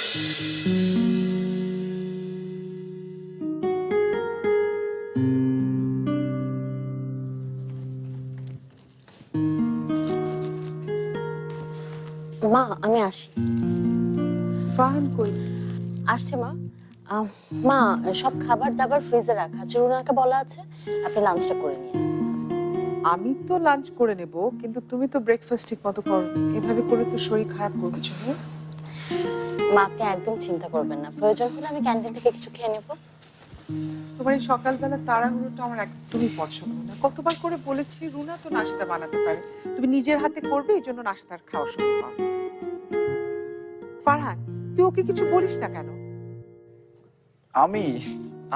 মা আমি আসি। ফাহান কই? আসছে মা। মা সব খাবার দাবার ফ্রিজে রাখা আছে, রুনাকে বলা আছে আপনি লাঞ্চটা করে নিয়ে। আমি তো লাঞ্চ করে নেব, কিন্তু তুমি তো ব্রেকফাস্ট ঠিক মতো করো। এভাবে করে তো শরীর খারাপ করবে শুনে। মা আপনি একদম চিন্তা করবেন না, প্রয়োজন হলে আমি ক্যান্টিন থেকে কিছু খেয়ে নেব। তোমার এই সকালবেলা তাড়াহুড়োটা আমার একদমই পছন্দ না। কতবার করে বলেছি রুনা তো নাস্তা বানাতে পারে, তুমি নিজের হাতে করবে, এই জন্য নাস্তার খাওয়ার সময় পাও। ফারহান, তুই ওকে কিছু বলিস না কেন? আমি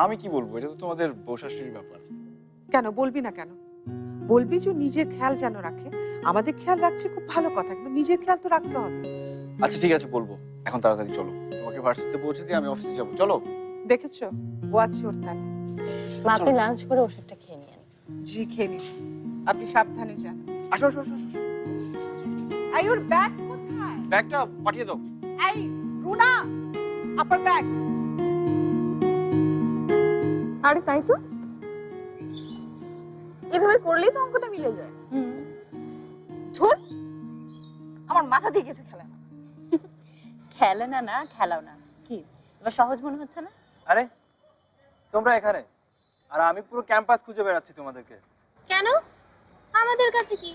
আমি কি বলবো, এটা তো তোমাদের বউ শাশুড়ির ব্যাপার। কেন বলবি না কেন? বলবি যে নিজের খেয়াল যেন রাখে। আমাদের খেয়াল রাখছে খুব ভালো কথা, কিন্তু নিজের খেয়াল তো রাখতে হবে। আচ্ছা ঠিক আছে বলবো, এখন তাড়াতাড়ি চলো, তোমাকে ভার্সিটিতে পৌঁছে দিয়ে আমি অফিসে যাবো। চলো। দেখেছো, ও আছে ওর তালে। মা আপনি লাঞ্চ করে ওষুধটা খেয়ে নিন। জি খেয়ে নিন, আপনি সাবধানে যান। আসো আসো আসো আসো। এই ওর ব্যাগ কোথায়? ব্যাগটা পাঠিয়ে দাও। এই রুনা, আপার ব্যাগ। আরে তাই তো, এভাবে করলেই তো অঙ্কটা মিলে যায়। ধুর, আমার মাথা দিয়ে কিছু খেলে না। খেলে না না খেলাও না, কি এবার সহজ মনে হচ্ছে না? আরে তোমরা এখানে, আর আমি পুরো ক্যাম্পাস খুঁজে বেড়াচ্ছি তোমাদেরকে। কেন? আমাদের কাছে কি?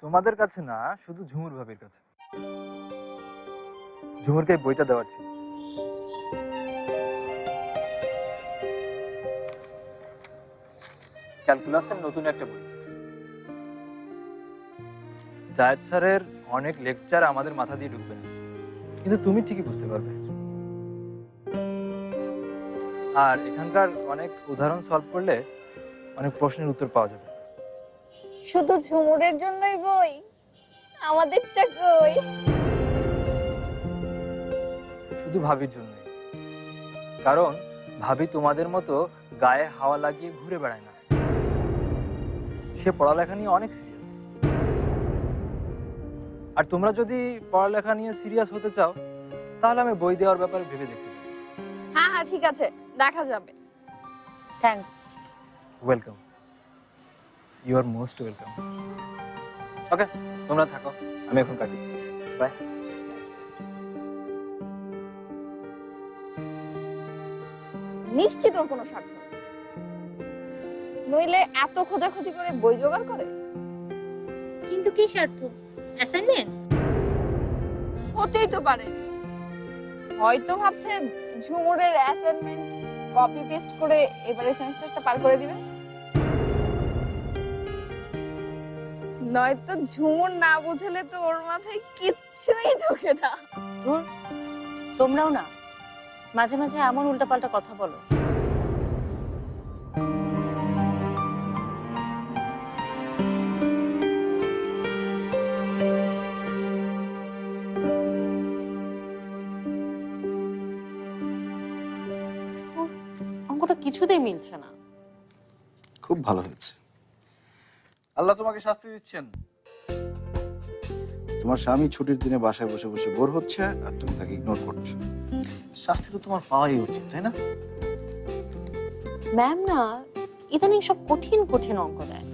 তোমাদের কাছে না, শুধু ঝুমুর ভাবির কাছে। ঝুমুরকে বইটা দেওয়ার ছিল। ক্যালকুলাসের নতুন একটা বই। জায়েদ স্যারের অনেক লেকচার আমাদের মাথা দিয়ে ঢুকবে না, কিন্তু তুমি ঠিকই বুঝতে পারবে। আর এখানকার অনেক উদাহরণ সলভ করলে অনেক প্রশ্নের উত্তর পাওয়া যাবে। শুধু ঝুমুরের জন্যই বই? আমাদেরটা কই? শুধু ভাবির জন্যই, কারণ ভাবি তোমাদের মতো গায়ে হাওয়া লাগিয়ে ঘুরে বেড়ায় না। সে পড়ালেখা নিয়ে অনেক সিরিয়াস। আর তোমরা যদি পড়ালেখা নিয়ে সিরিয়াস হতে চাও, তাহলে আমি বই দেওয়ার ব্যাপারে ভেবে দেখতে পারি। হ্যাঁ হ্যাঁ ঠিক আছে, দেখা যাবে। Thanks. Welcome, you are most welcome. Okay, তোমরা থাকো, আমি এখন কাটি। বাই। নিশ্চিত ওর কোনো স্বার্থ আছে, নইলে এত খোঁজাখুঁজি করে বই জোগাড় করে। কিন্তু কি স্বার্থ? অ্যাসাইনমেন্ট? হতেই তো পারে, হয়তো ভাবছে ঝুমুরের অ্যাসাইনমেন্ট কপি পেস্ট করে এবারে সেমিস্টারটা পার করে দিবে। নয়তো ঝুমুর না বুঝলে তো ওর মাথায় কিচ্ছুই ঢোকে না। ধুর, তোমরাও না মাঝে মাঝে এমন উল্টাপাল্টা কথা বলো। অঙ্কটা কিছুতেই মিলছে না। খুব ভালো হয়েছে, আল্লাহ তোমাকে শাস্তি দিচ্ছেন। তোমার স্বামী ছুটির দিনে বাসায় বসে বসে বোর হচ্ছে, আর তুমি তাকে ইগনোর করছো। শাস্তি তো তোমার পাওয়াই উচিত, তাই না? ম্যাম না ইদানিং সব কঠিন কঠিন অঙ্ক দেয়।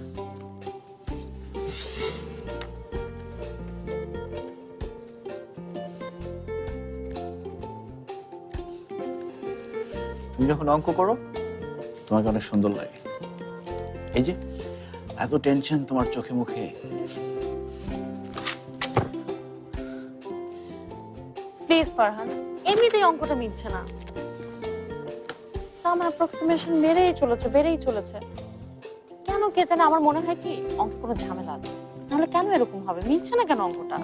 তুমি যখন অঙ্ক করো তোমাকে অনেক সুন্দর লাগে। এই যে এত টেনশন তোমার চোখে মুখে। প্লিজ ফারহান, এমনিতেই অঙ্কটা মিলছে না। সাম অ্যাপ্রক্সিমেশন বেড়েই চলেছে। কেন কে জানে, আমার মনে হয় কি অঙ্ক কোনো ঝামেলা আছে, নাহলে কেন এরকম হবে? মিলছে না কেন অঙ্কটা?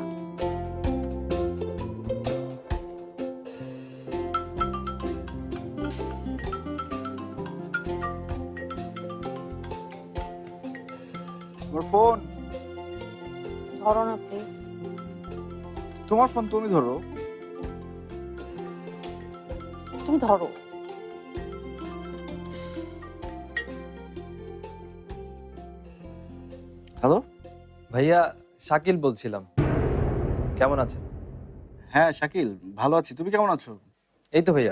তোমার ফোন। ধরো না প্লিজ। তোমার ফোন তুমি ধরো। তুমি ধরো। হ্যালো ভাইয়া, শাকিল বলছিলাম। কেমন আছেন? হ্যাঁ শাকিল, ভালো আছি। তুমি কেমন আছো? এই তো ভাইয়া।